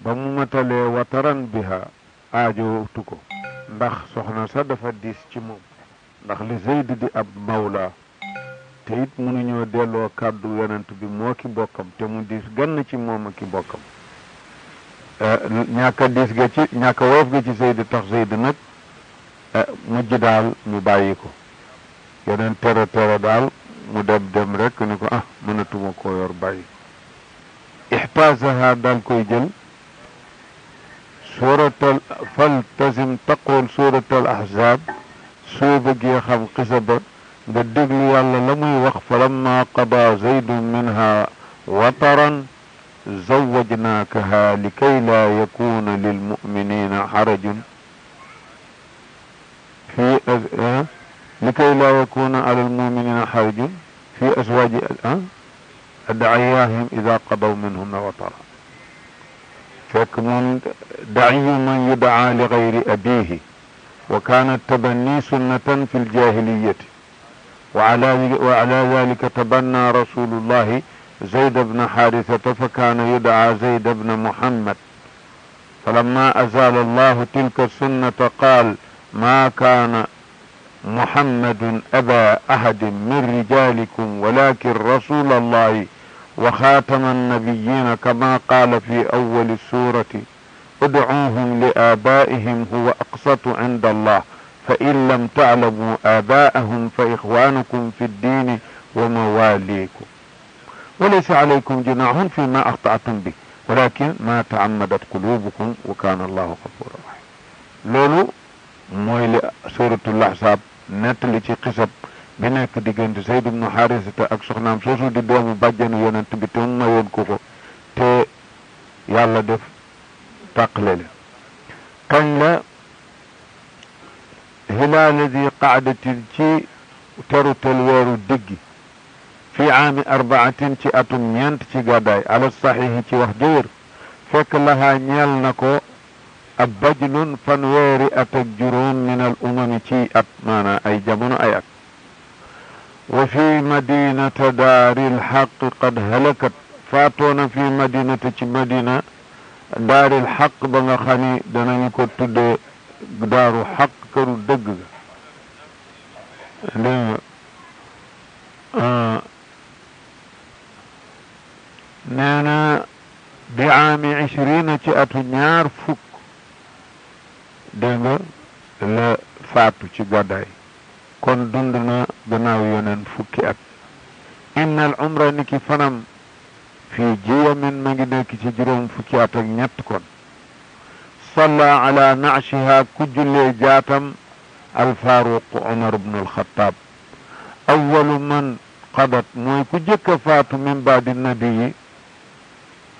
ba mu matalee wataran biha aajowtu ko ndax soxna sa dafa diis ci moom ndax li Zayd di ab mawla te it mënuñoo delloo kàddu yonent bi moo ki bokkam te mu diis gann ci moom ak ki bokkam ñàkk a diis ga ci ñàkk a woyof ga ci Zayd tax Zayd nag mujj daal mu bàyyi ko yeneen tere daal mu dem rek ni ko mënatuma koo yor bàyyi ixtaasaha daal koy jël suuratal faltazim taqool suuratal ahzaab soo bëggee xam xisa ba nga déglu yàlla la muy wax falamma qada zaydun minha wataran zawwajnaakaha likay laa yakuna lilmuminina xarajun في لكي لا يكون على المؤمنين حرج في أزواج أدعياهم إذا قضوا منهن وطرا فكمن دعي من يدعى لغير أبيه وكان التبني سنة في الجاهلية وعلى ذلك تبنى رسول الله زيد بن حارثة فكان يدعى زيد بن محمد فلما أزال الله تلك السنة قال ما كان محمد أبا أحد من رجالكم ولكن رسول الله وخاتم النبيين كما قال في أول السورة ادعوهم لآبائهم هو أقسط عند الله فإن لم تعلموا آباءهم فإخوانكم في الدين ومواليكم وليس عليكم جناح فيما أخطأتم به ولكن ما تعمدت قلوبكم وكان الله غفورا رحيما لولو mooy li suratul ahzab nettali ci xisab bi nekk diggante Zayd ibn Haarisata ak soxnaam soosu di doomu bàjjanu yonent bi te mu mayoon ko ko te yàlla def tàqale la kañ la hilaala di qaadatin ci terutel weeru diggi fi aami arbaatin ci atum ñeent ci gàddaay ala saxiixi ci wax jëwër fekk lahaa ñeel na ko ab bajlun fanweeri at ak juróom min al umami ci at maanaa ay jamono ay at wa fi madinata daaril xaq qad halakat faatoona fi madinata ci madina daaril xaq ba nga xam ni danañu ko tuddee daaru xaq këru dëgg ga nee na bi aami 20 ci atu ñaar fukk dégg nga la faatu ci gàddaay kon dund na gannaaw yoneen fukki at inna al umra ni ki fanam fii jiyamin ma ngi nekk ci juróom fukki at ak ñett kon salla ala naashiha ku jullee jaatam alfaaruq umar bnu alxataab awalu man qadat mooy ku jëkk a faatu min baadi nabii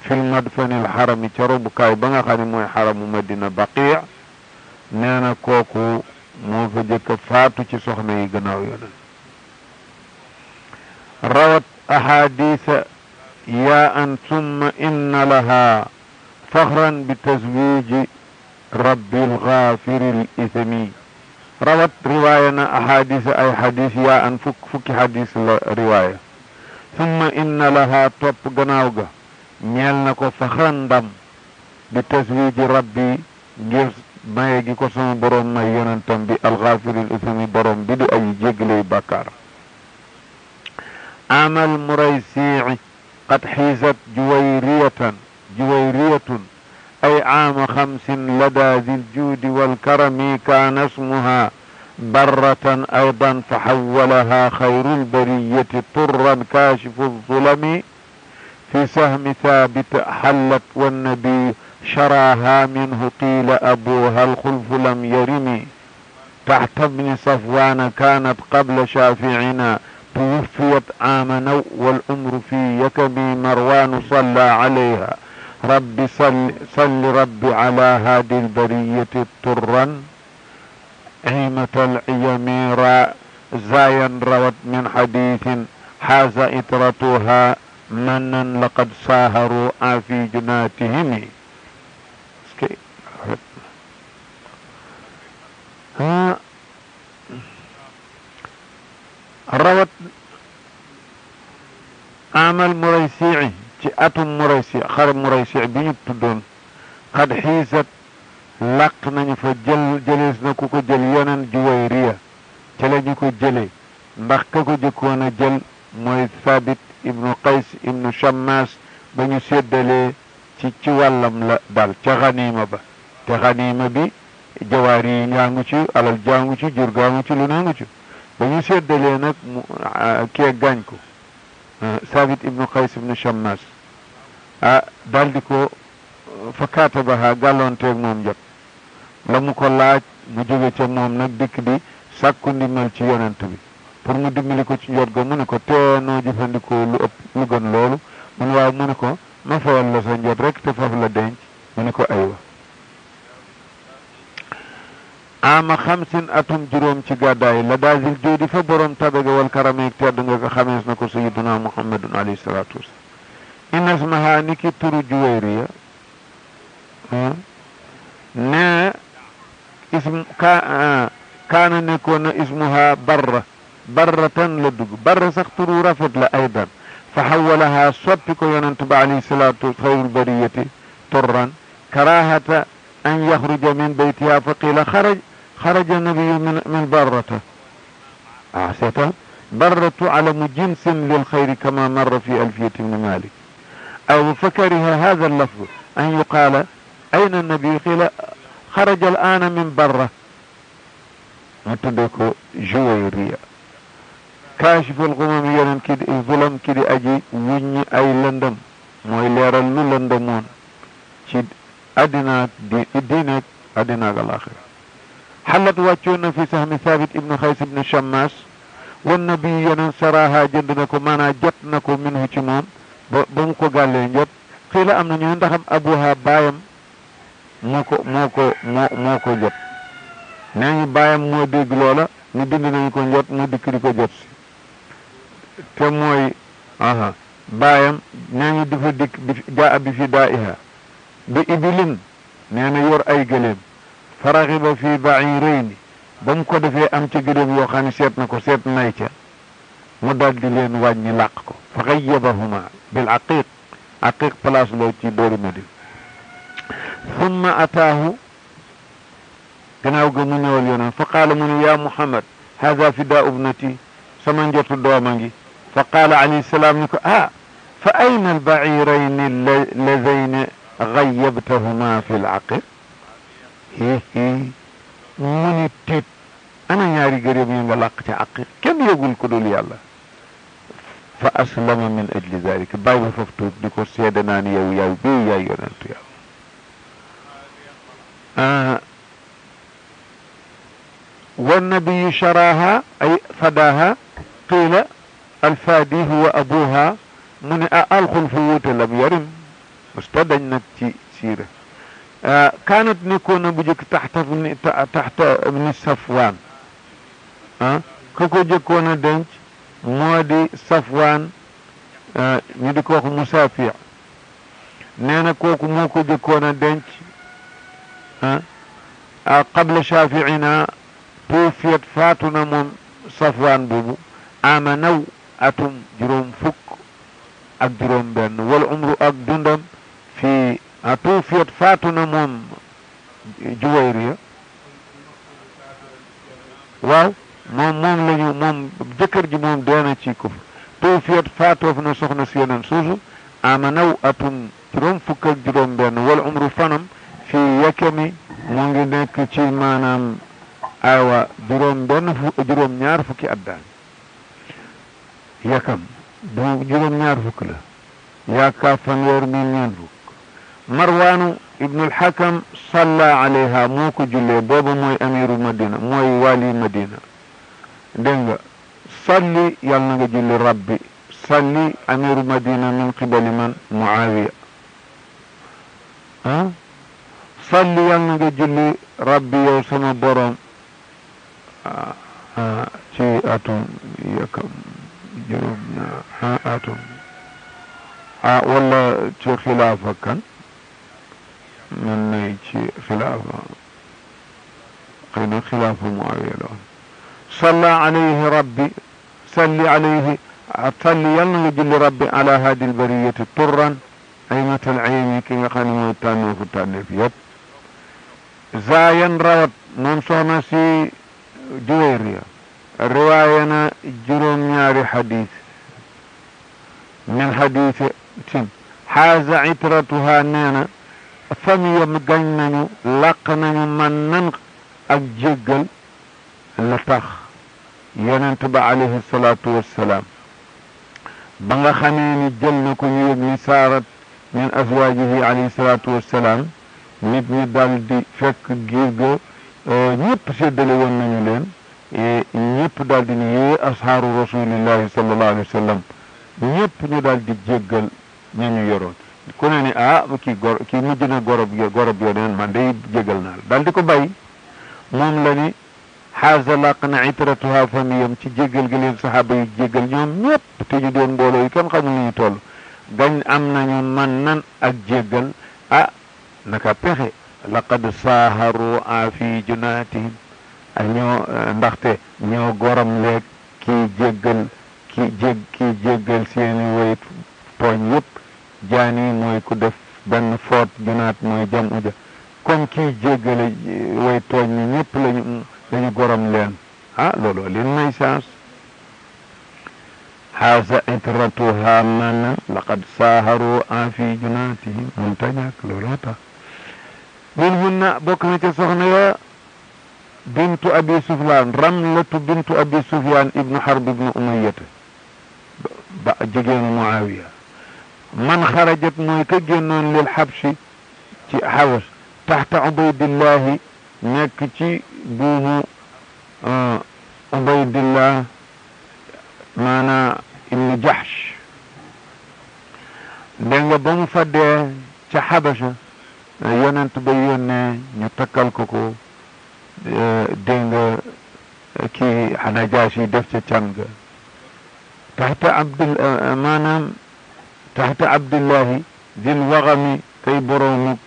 fil madfani alxarami ca robukaay ba nga xam ne mooy xaramu madina baqi nee na kooku moo fa jëkk a faatu ci soxna yi gannaaw yonen rawat ahadisa yaa an summa inna laha faxran bi tazwiji rabbil gaafiril ismi rawat riwaaya na ahadisa ay xadis yaa an fukki xadis la riwaaya summa inna laha topp gannaaw ga ñeel na ko faxran ndam bi tazwiji rabbi ngir maye gi ko sama borom may yonentam bi alxaafiril ismi borom bi di aji jéggaley bàkkaar amal muraysici qad xiisat juwayriyatun ay caama 5 lada zi ljuudi walkarami kaana ismuha barratan aydan fa xawalaha xayru lbariyati turran kaashifu zulami fi sahmi thaabit xallat wannabi شراها منه قيل أبوها الخلف لم يرم تحت ابن صفوان كانت قبل شافعنا توفيت عام نو والأمر في يكبي مروان صلى عليها رب صل رب على هذه البرية طرا عيمة العيم زايا روت من حديث حاز إترتها منا لقد ساهروا في جناتهم rawat amal muraysi ci atum muraysi xare muraysi bi ñu tuddoon qad xiisat làq nañu fa jëlees na ku ko jël yonen Juwayriya ca la ñu ko jëlee ndax ka ko jëkkoon a jël mooy Thabit ibnu Qays ibnu Shammas ba ñu séddalee ci wàllam la dal ca xaniima ba te xaniima bi jawaar yi ngaa ci alal jaangu ci jur gaangu ci lu nangu ci ba ñu séddalee nag kee gaañ ko Thabit ibnu Qays ibnu Shammas daal di ko fa kaatabaha gàlloonteeg moom jot la mu ko laaj mu jóge ca moom nag dikk di sàkku ndimbal ci yonent bi pour mu dimbali ko ci njot ga mu ne ko teenoo jëfandikoo lu ëpp lu gën loolu mu ne waaw mu ne ko ma fayal la sa njot rek te foofu la denc mu ne ko aywa ama xamsin atum juróom ci gàddaay la daasil joodi fa borom tabega wal karameeg tedd nga ko xamees na ko sayiduna muhammadun alayhi salatu wasalam inna ismaha ni ki turu Juwayriya ne ism kaana nekkoon na ismuha barratan la dugg barra sax turu rafet la aydan fa xawalaha soppi ko yonent ba alayhi salatu xayrul bariyati turran karahata an yaxruja min baytiha fa qila xaraja nabiyu min barrata seetaan barratu alamu jinsin lil xayri kama marra fi alfiyati ibni malik aw fakariha hada allafdu an yuqaala ayna nabiyu qila xaraja al aana min barra mu tudde ko Juwayriya kaashiful gumam yeneen ki di zulam ki di aji wuññi ay lëndëm mooy leeral lu lëndëmoon ci addinaak diineeg addinaak alaxira xalat wàccoon na fi sahmi Thabit ibnu Xays ibnu Shammas wan nabi yeneen saraha jënd na ko maanaa jot na ko minhu ci moom ba mu ko gàllee njot xiila am na ñu ndaxam abuha baayam moo ko jot nee ñu baayam moo dégg loola ñu bind nañu ko njot mu dikk di ko jot si te mooy baayam nee ñu di fa dikk jaa bi fi daa'iha bi ibilin nee na yor ay gëléem faraxiba fi ba'irayni ba mu ko defee am ca gëléem yoo xam ne seet na ko seet nay ca mu daal di leen wàññi làq ko fa xayyabahuma bil aqiq place loo ci boori Madina summa ataahu gannaaw ga mu ñëwal yoneen fa qaala mu ne yaa Muhammad hada fidaau ibnati sama njotu dooma ngi fa qaala alayhi salaam ni ko fa ayna albairayni ladayni gayyabtahuma fi laqiq mu ni tiit ana ñaari gëréem yi nga làq ci aqiq kenn yëgul ko dul yàlla fa aslama min ajli dalika bàyyi ba foofu tuub di ko seede naa ni yow yaay bii yaay yonentu yàlla والنبي شراها أي فداها قيل الفادي هو أبوها من الخلف لم يرم مستدنت سيرة كانت نكون بجك تحت ابن صفوان كوكو جكونا دنج مودي صفوان ندي كوكو مسافع نينا كوكو موكو جكونا دنج قبل شافعنا توفيت فاتنا من صفوان بوبو آمنوا أتم جروم فك أك جروم بن والعمر أك دندم في توفيت فاتنا من Juwayriya waaw moom lañu moom jëkkër ji moom deena ci kufr توفيت faatoof na soxna si yeneen suusu amanaw atum juróom fukk ak juróom benn wal umru fanam fii yakami mu ngi nekk ci maanaam aywa juróom ñaar fukki at daal yakam du juróom ñaar fukk la yaaka fanweer mi ñeen fukk Marwaanu ibnul Hakam salla alayha moo ko jullee booba mooy amiru Madina mooy wali Madina dégg nga salli yàlla na nga julli rabbi salli amiru Madina min qibali man Muawiya salli yàlla na nga julli rabbi yow sama borom ci atum yakam juróom ñaar atum wala ci xilaafa kan man nay ci xilaafa xëy na xilaafa Muawiya la woon salla alayhi rabbi salli alayhi salli yal na nga julli rabbi ala hadi lbariyati turran aymatal aymi ki nga xam ne mooy tànneefu tànneef yëpp zaayan rawat moom soxna si Juwayriya riwaaya na juróom-ñaari xadis min xadisin xaaza itratuha nee na famiyam gañ nañu làq nañu man nan ak jéggal la tax yonent ba alayhi salaatu wassalaam ba nga xamee ni jël na ko ñu yëg ni saarat min azwaajihi alayhi salaatu wassalaam nit ñi daal di fekk giir ga ñëpp séddale woon nañu leen ñëpp daal di ni yee ashaaru rasulillahi sallallahu alayhi wa sallam ñëpp ñu daal di jéggal ña ñu yoroon ku ne ni kii mujj na gorob yoneen man day jéggal naa la daal di ko bàyyi moom la ni xaaza laq na itratuha famiyam ci jéggal gi leen saxaaba yi jéggal ñoom ñëpp te ñu doon mbooloo yi kenn xamul ni ñu toll gañ am nañu man nan ak jéggal naka pexe laqad saaharu fi junaatihim ndaxte ñoo goram leeg kii jéggal seeni way tooñ yëpp jaani mooy ku def benn foot junaat mooy jam uja comme kii jéggale way tooñ ni ñëpp lañu goram leen looloo leen may chance xaasa itratuha man laqad saaharu fi junaatihim mun tañaak looloo tax min hunna bokk na ca soxna ya bintu abi sufyaan ramlatu bintu abi sufyaan ibnu harb ibnu umayyata ba jigéenu muawiya man xarajat mooy ka génnoon lil xabsi ci xawas taxta ubaydillahi nekk ci buumu ubaydillah maana ibnu jahsh dégg nga ba mu faddee ca xabasa yonent ba yónnee ñu takkal ko dégg nga kii Najaasi def ca can ga taxta abdillahi dil waxami kay boroomu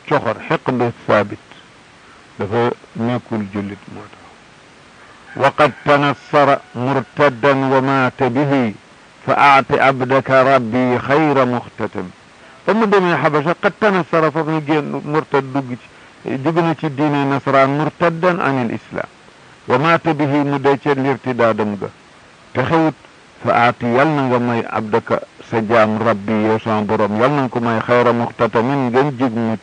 coxor xiqdu saabit dafa nekkul jullit moo tax waqad tanassara murtaddan wa maata bihi fa aati abdaka rabbi xayra muxtatam ba mu demee xabasa qad tanassara foofu ñu génn murtad dugg ci diine nasaraan murtaddan an il islam wa maata bihi mu dee ca lirtidaadam ga te xewut fa aati yal na nga may abdaka sa jaam rabbi yow sama borom yal na nga ko may xayra muxtatamin ngeen jig nit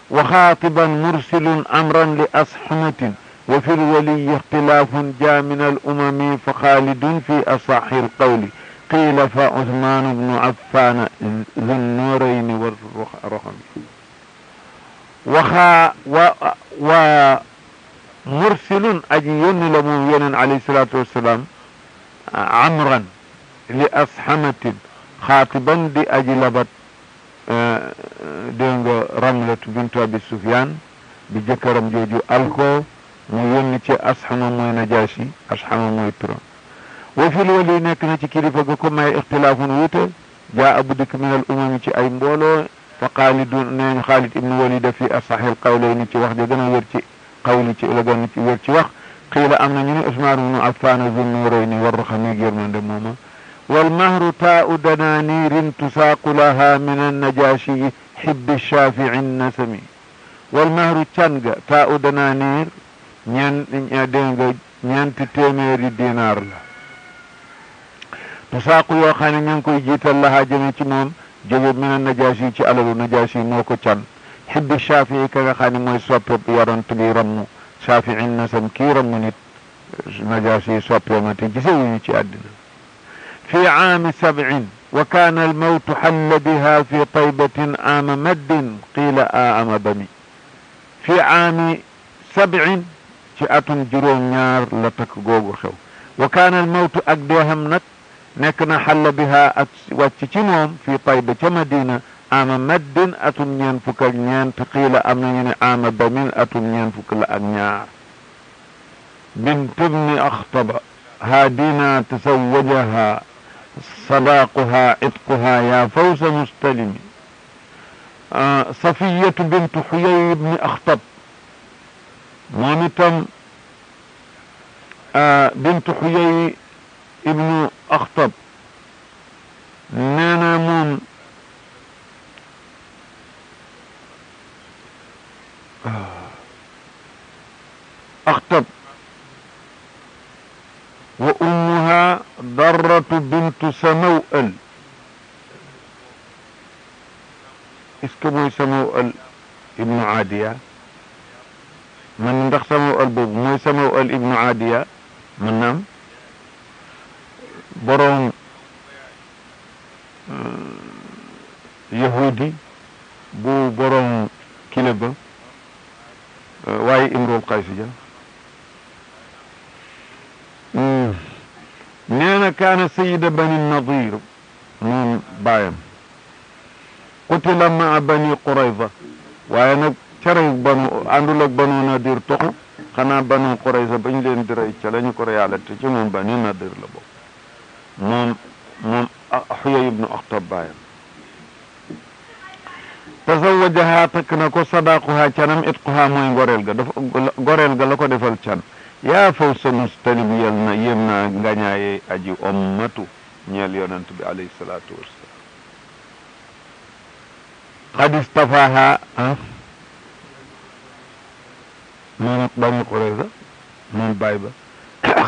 wa xaatiban mursilun amran li asxamatin wa fi lwaliyi ixtilaafun jaa min al umami fa xaalidun fi asaxi alqawli qiila fa Usmaan bnu Affaan zu nuurayni wa roxami wa mursilun aji yónni la moom yeneen alayhi salaatu wassalaam amran li asxamatin xaatiban di aji labat dégg nga Ramlatu bintu Abi Sufyaan bi jëkkëram jooju alko mu yónni ci asxama mooy Najaasi asxama mooy turam wa fil wali nekk na ci kilifa ga ko may ixtilaafun wuute jaa abu dikk min al umami ci ay mbooloo fa xaalidun neeñ Xaalid ibnu Walid fi asaxil qawlayni ci wax ja gën a wér ci qawli ci la gën a wér ci wax qiila am na ñu ne Usmaan ibnu Affaan zu nuurayni war raxami yërmande mooma wal mahru taa'u danaaniirin tusaaqu laha min annajaashiyi xibbi shaafici nasami wal mahru can ga taa'u danaaniir ñeenti téeméeri dinaar la tusaaqu yoo xam ne ña ngi koy jiital laha jëme ci moom jóge min annajaasi ci alalu najaasi moo ko can xibbi shafii ka nga xam ne mooy soppe yarant bi rammu shafii nasam kii rammu nit najaasi soppema te gisewuñu ci àddina fi aami 7 wa kaana almawtu xalla biha fi taybatin aama maddin qiila aama bami fi aami 7 ci atum juróom-ñaar la takk googu xew wa kaana almawtu ak deexam nag nekk na xalla biha ak wàcc ci moom fii Tayba ca Madina ama maddin atum ñeen fukk ak ñeent qiila am nañu ne ama bamin atum ñeen fukk la ak ñaar bint ibni Axtaba haadina tasawajaha sadaaquha itquha yaa fawsa mustalimi Safiyatu bintu Xuyay ibni Axtab moom itam bintu Xuyay ibnu Axtab nee na moom أخطب وأمها ضرة بنت سموئل اسكموي سموئل ابن عادية من ندخ سموئل بوب موي سموئل ابن عادية من نام بروم يهودي بو بروم كلبة واي امرو القيس جا نانا كان سيد بني النضير من بايم قتل مع بني قريظة وانا شريك بنو عندو لك بنو نضير تقو خنا بنو قريظة بن لين دري چلاني قريالة تجي من بني نضير لبو من حيي بن أخطب بايم تزوجها تكنكو صداقها چنم اتقها موي غوريل لكو دفل چن يا فوس مستلم يلنا يمنا غنياي اجي امتو نيل يونت بي عليه الصلاه والسلام قد استفاها من بني قريظه من بايبه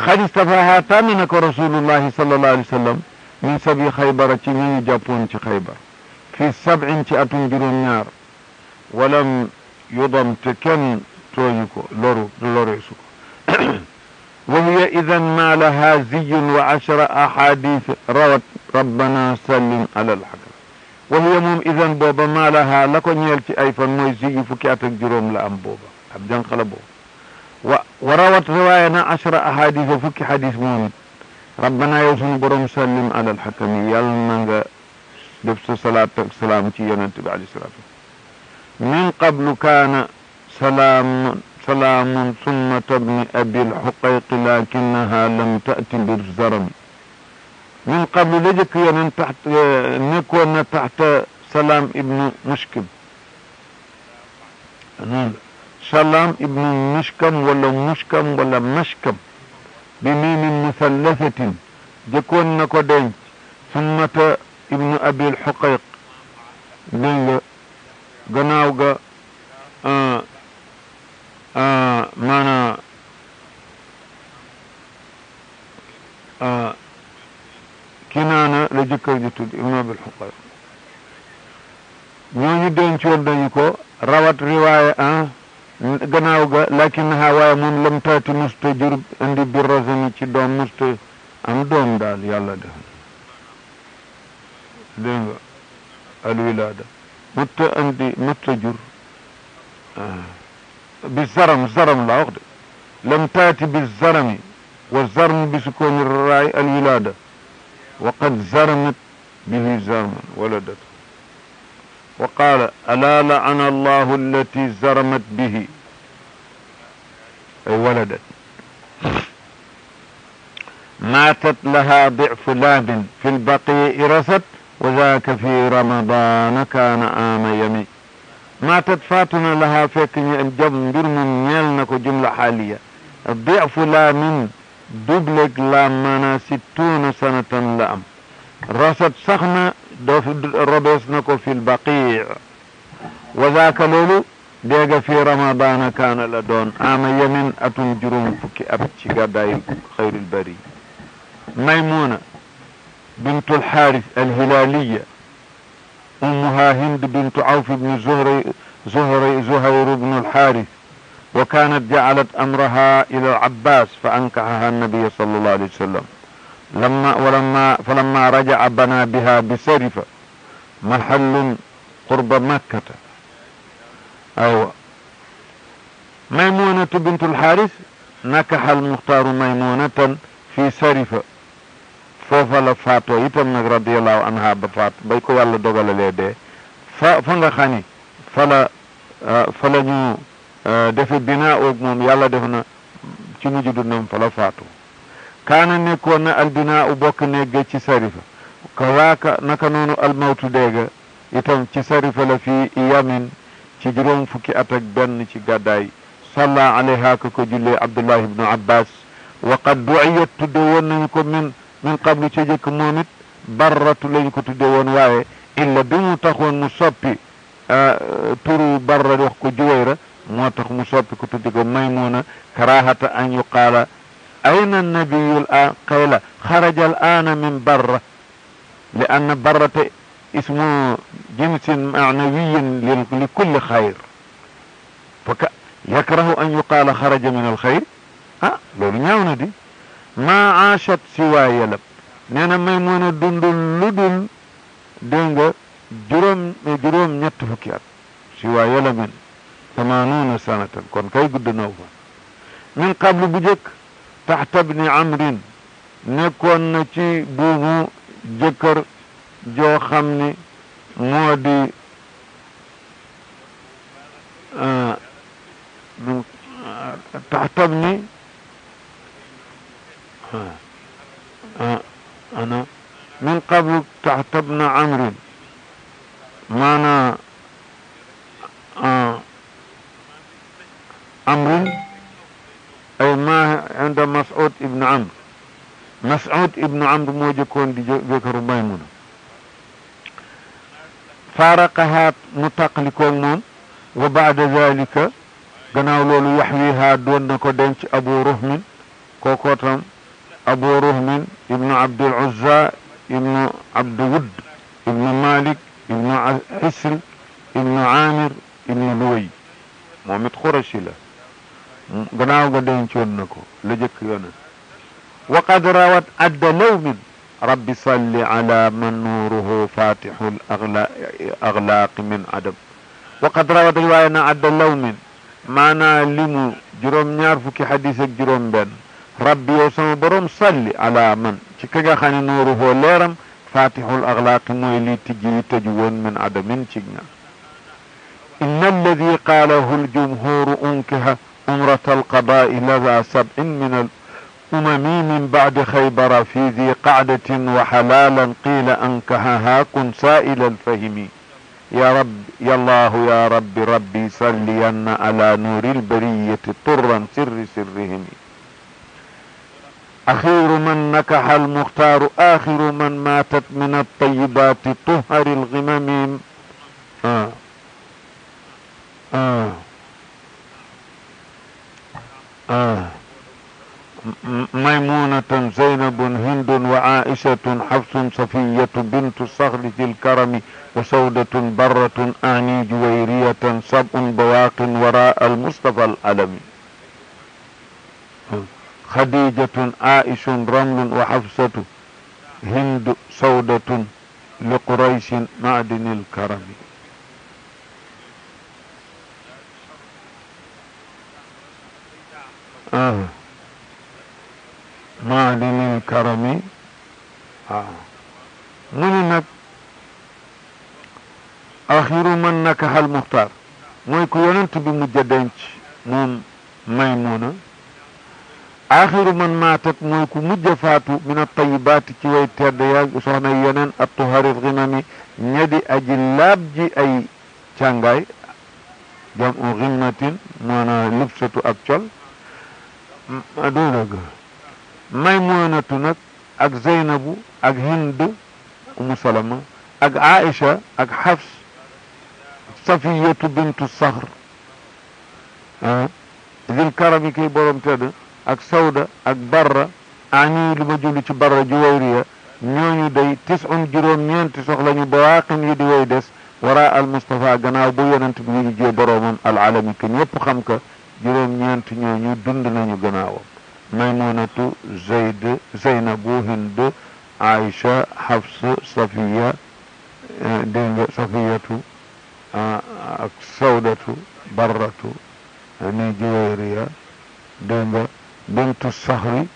قد استفاها تامنك رسول الله صلى الله عليه وسلم من سبي خيبر تي من جابون تي خيبر في 7 تأتون جرون نار ولم يضم تكن تونيكو لوريسو وهي إذا ما لها زي و10 أحاديث روت ربنا سلم على الحكم وهي موم إذا بوبا ما لها لكو نيلتي أيفا موي زي فكاتك جروم لأم بوبا أبجان قلبو وروت رواينا 10 أحاديث فكي حديث مومد ربنا يوسن بروم سلم على الحكم يلنغ دفس صلاة السلام تي ينتبه عليه الصلاة من قبل كان سلام ثم ابن أبي الحقيق لكنها لم تأتي بالزرم من قبل لجك ينن تحت نكون تحت سلام ابن مشكم سلام ابن مشكم ولا مشكم بميم مثلثة جكون نكو دين ثم ابن أبي الحقيق دنجا غناوغا مانا كنانا لجكر جتود ابن أبي الحقيق ñooñu dencoon dañu ko rawat riwaaya غناوغا لكنها واي moom lam taati musta jur andi bi rasani ci doom musta am doom daal yàlla def dégg nga alwilaada mutta andi mutta jur bi zaram laa wax de lam taati bi zarami wa zarm bi sukooni raay alwilaada wa qad zaramat bihi zarman waladat wa qaala alaa la'ana allahu allati zaramat bihi ay waladat ماتت لها ضعف لاب في البقيع رست وذاك في رمضان كان عام يمي ماتت فاتنا لها فيك الجم برم نيلنكو جملة حالية الضعف لام دبلك لامنا 60 سنة لام رست سخنا ربسنكو في البقيع وذاك لولو ديغا في رمضان كان لدون عام يمين أتن جروم فكي أبتشي قداي خير البري ميمونة بنت الحارث الهلالية أمها هند بنت عوف بن زهير بن الحارث وكانت جعلت أمرها إلى العباس فأنكحها النبي صلى الله عليه وسلم فلما رجع بنى بها بسرفة محل قرب مكة أو ميمونة بنت الحارث نكح المختار ميمونة في سرفة foofa la faatoo itam nag radiyallahu anha ba faat bay ko yàlla dogalalee dee fa nga xam ni fa la ñu defe binaa oog moom yàlla def na ci mujj dundam fa la faatoo kaana nekkoon na al binaa u bokk negge ci sarifa kawaaka naka noonu al mawtu deega itam ci sarifa la fii yamin ci juróom fukki at ak benn ci gàddaay salla alayha ka ko jullee abdullah ibnu abbas wa qad du'iyat tudde woon nañu ko min qablu ci jëkk moom it barratu lañ ko tudde woon waaye illa bi mu taxoon mu soppi turu barra wax ko juwayra moo tax mu soppi ko tuddi ko Maymuna karahata an yuqaala ayna nabiyu al qayla xaraja al aana min barra li anna barrata ismu jinsin maanawiyin li kulli xayr fa yakrahu an yuqaala xaraja min al xayr loolu ñaaw na di maa aachat siwaa yalab nee na Maymuna dundul lu dul dégg nga juróom ñett fukki at siwaa yalamin 80 sanatan kon kay gudd naw fa min qablu bu jëkk taxta bni amrin nekkoon na ci buumu jëkkër joo xam ni moo di taxta bni ana min qablu taxta bni amrin maana amrin ay ma inda Mas'ud ibn Amr Mas'ud ibn Amr moo jëkkoon di jëkkëru Maymuna faaraqahaa mu tàqalikoog moom wa baada dalika gannaaw loolu yaxwihaa doon na ko denc Abu Ruhmin kookoo tam Abu Ruhmin ibnu Abdul Uzza ibnu Abdu Wudd ibnu Malik ibnu Hisl ibnu Amir ibnu Luway moom it Xurashi la gannaaw ga dencoon na ko la jëkk yoona wa qad rawat adda lawmin rabbi salli ala man nuuruhu fatixu aglaaqi min adam wa qad rawat riwaaya na adda lawmin maanaa limu juróom-ñaar fukki xadis ak juróom benn rabbi yow sama borom salli ala man ci ka nga xam ne nuuruhu leeram fatixul aglaaqi mooy lii tijji yi tëju woon min adamin ci ña inna alladi qaalahu ljumhuru unkiha umrata alqadaai lada sab'in min الأمم من بعد خيبر في ذي قعدة وحلالا قيل أنكهها كن سائل الفهم يا رب يا الله يا رب ربي صلين على نور البرية طرا سر سرهم أخير من نكح المختار آخر من ماتت من الطيبات طهر الغمم ميمونة زينب هند وعائشة حفص صفية بنت الصخر ذي الكرم وسودة برة أعني جويرية سبع بواق وراء المصطفى العلمي خديجة عائش رمل وحفصة هند سودة لقريش معدن الكرم معدن الكرم من آخر من نكح المختار mooy ku yonent bi mujj a denc moom Maymuna aaxiru man maatat mooy ku mujj a faatu min at-tayyibaati ci way tedd ya soxna yeneen at-tuhari al-ghimami ñedi aji laab ji ay càngaay jam'u ghimmatin maanaam lubsatu ak col doolega Maymunatu nag ak Zeynabu ak Hind Umu Salama ak Aisha ak Hafs Safiyatu bintu Saxr Zil Karami kay borom tedd ak Sawda ak Barra ani li ma julli ci Barra Juwayriya ñooñu day juróom-ñeenti soxla ñu ba waaqin yi di way des wara al Mustafa gannaaw bu yonent bi ñu jee boromam al alami ke ñëpp xam ka juróom-ñeenti ñooñu dund nañu gannaawam Maymunatu Zeynabu Hind Aisha Hafs Safiya dégg nga Safiyatu ak Sawdatu Barratu ni Juwayriya dégg nga bintu Saxri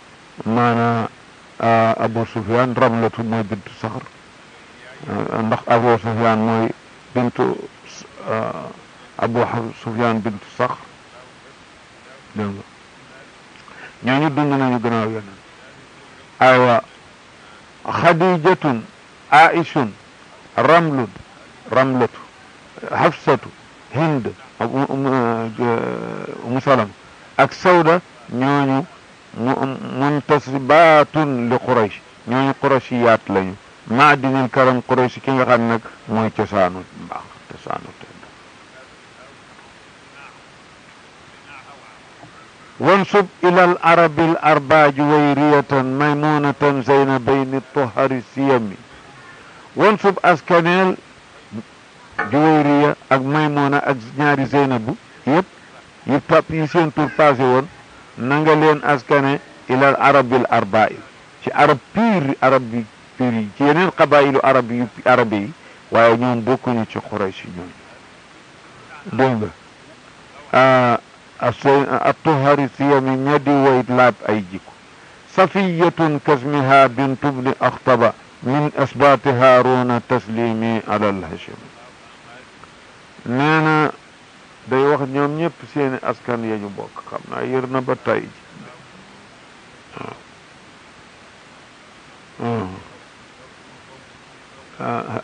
maana Abu Sufyan Ramlatu mooy bintu Saxr ndax Abu Sufyan mooy bintu Abu Sufyan bintu Saxr dégg nga ñooñu dund nañu gannaaw yeneen aywa Xadijatun Aishun Ramlatu Hafsatu Hind Umu Salama ak Sawda ñooñu muntasibatun li Quraysh ñooñu Qurayshiyaat lañu maadinil karam Quraysh ki nga xam nag mooy cosaanu mbaax cosaanu tedd wansub ila al arabi al arbaa juwayriyatan maymunatan zeynabayni tohari siyami wansub askaneel juwayriya ak maymuna ak ñaari zeynabu yëpp yi pap yi seen tur passé woon na nga leen askane ila al arabi al arbaa ci arab piir arab bi piir yi ci yeneen qabaayilu arab yu arabe yi waaye ñoom bokkuñu ci Quraysh ñoom dégg nga الطهر سيمي يدي وإطلاب أي جيكو صفية كاسمها بنت ابن أخطب من أسباط هارون تسليمي على الهشم نانا day wax ñoom ñëpp seeni askan ya ñu bokk xam naa yër na ba tay ji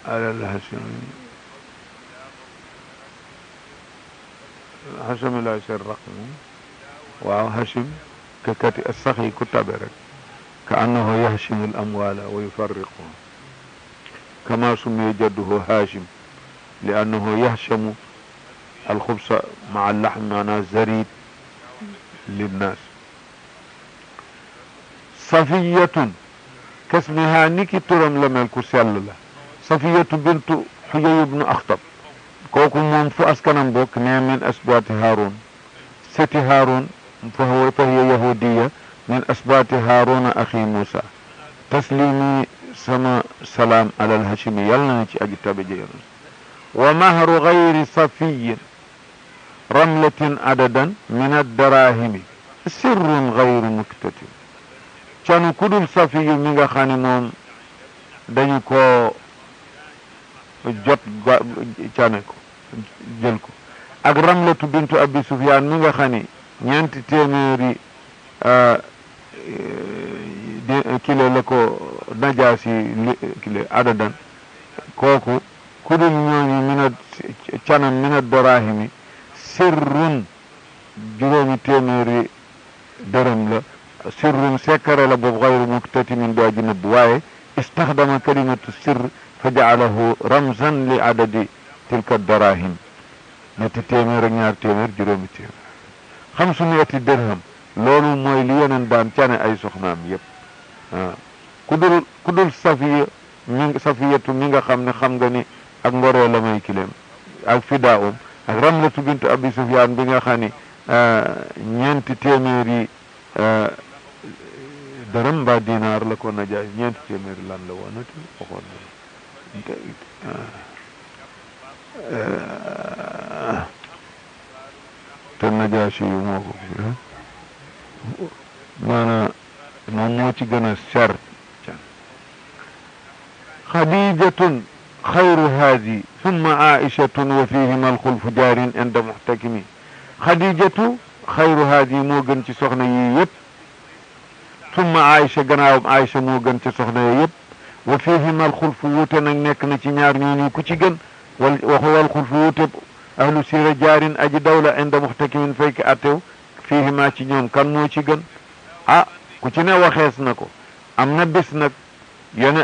على الهشم هشم لا يصير رقم وهشم ككتي السخي كتبرك كأنه يهشم الأموال ويفرقها كما سمي جده هاشم لأنه يهشم الخبز مع اللحم معناه زريد للناس صفية كاسمها نيكي ترم لملك سيال صفية بنت حيي بن أخطب kooku moom fu askanam bokk ne min asbaati Haarun seti Haarun fahiya yahudiya min asbaati Haaruna axi Musa taslimi sama salaam alal hashimi yàlla na ci aji tabe jeyons wa mahru gayri safiyin ramlatin adadan min addarahimi sirrun gayru muktatim canu kudul safiyu mi nga xam ne moom dañu ko jot cane ko jël ko ak Ramlatu bintu Abi Sufyaan mi nga xam ni ñeenti téeméeri kilo la ko Najaasi kilo adadan kooku kudul ñooñu mina canam mina dorahimi sirrun juróomi téeméeri dërëm la sirrun sekkare la boobu xayru muktatimin du aji nëbb waaye istaxdama kalimatu sirr fa jaalahu ramzan li adadi tilka darahim ñetti téeméer ak ñaar téeméer juróomi téeméer xam su ñetti dirham loolu mooy li yeneen daan cane ay soxnaam yëpp ku dul safiyatu mi nga xam ne xam nga ni ak ngoree la may kileem ak fidaawum ak Ramlatu bintu Abi Sufyaan bi nga xam ni ñeenti téeméer yi dërëm mbaa dinaar la ko Najaasi ñeenti téeméer lan la woonati waxoon na te Najaasi yu moo ko maanaam moom moo ci gën a cher xadijatun xayru haadi summa aishatun wa fihima alxulfu jaarin inda muxtakimi xadijatu xayru haadi moo gën ci soxna yi yëpp summa aisha gannaawam aisha moo gën ci soxna yi yëpp wa fihima alxulfu wuute nag nekk na ci ñaar ñooñu ku ci gën waxu wal xulfu wuute ahlu sira jaarin aji dawla inda muxtakimin fayki attew fihima ci ñoom kan moo ci gën ku ci ne waxees na ko am na bés nag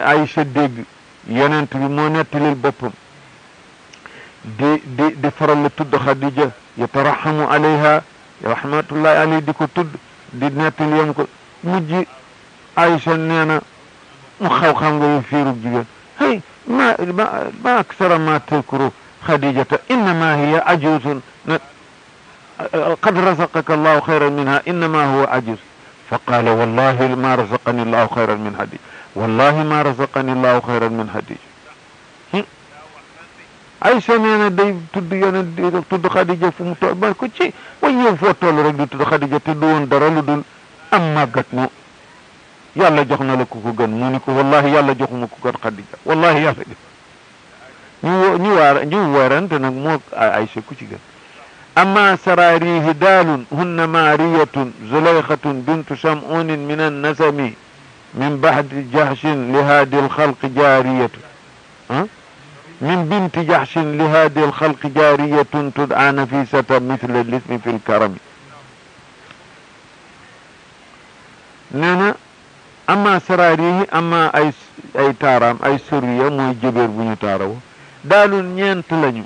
Aïcha dégg yonent bi moo nettalil boppam di faral la tudd Xadija yatarahamu alayha rahmatullahi alayhi di ko tudd di nettali yam ko mujj Aïcha nee na mu xam nga yu fiirug jigéen hey ma aksara ma tadkuru Xadijata innama hiya ajuzun qad razaqaka allahu xayran minha innama huwa ajuz فقال والله ما رزقني الله خيرا من هدي والله ما رزقني الله خيرا من هدي Aïcha nee na day tudd yeneen tudd Xadija fu mu toll ba ko ci way yow foo toll rek di tudd Xadija te du woon dara lu dul am màggat mo yàlla jox na la ku ko gën mu ni ko wallahi yàlla joxuma ku gën Xadija wallahi yàlla ñu weerante nag moo Aïcha ku ci gën أما سراريه دال هن مارية زليخة بنت شمعون من النسم من بعد جحش لهادي الخلق جارية من بنت جحش لهادي الخلق جارية تدعى نفيسة مثل الاسم في الكرم نانا أما سراريه أما أي تارام أي سوريا موي جبير بني تارو دال نينت لنيو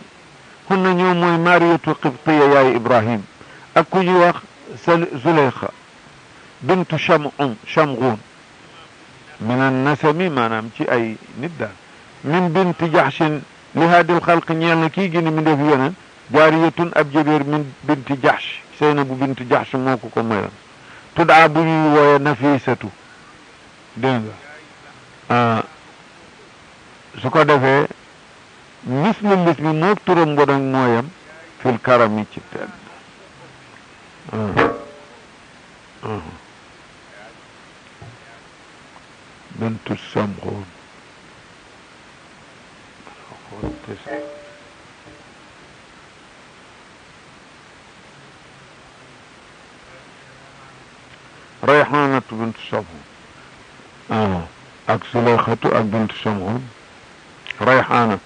hunna ñoom mooy Maariyatu Qibtiya yaay Ibrahim ak ku ñuy wax Zuleyxa bintu Chamghun min an-nasami maanaam ci ay nit daal min binti Jaxsin li haadil xalq ñeel na kii gini mi def yeneen jaariyatun ab jabéer min binti Jaxsh Seynabu binti Jaxsh moo ko mayoon tuddaa bu ñuy wooye Nafisatu dégg nga su ko defee mislu mook turam bo nag mooyam fil karami ci tedd bintu Chamghun Rayhanatu bintu Chamghun ak Zuleyxatu ak bintu Chamghun Rayhana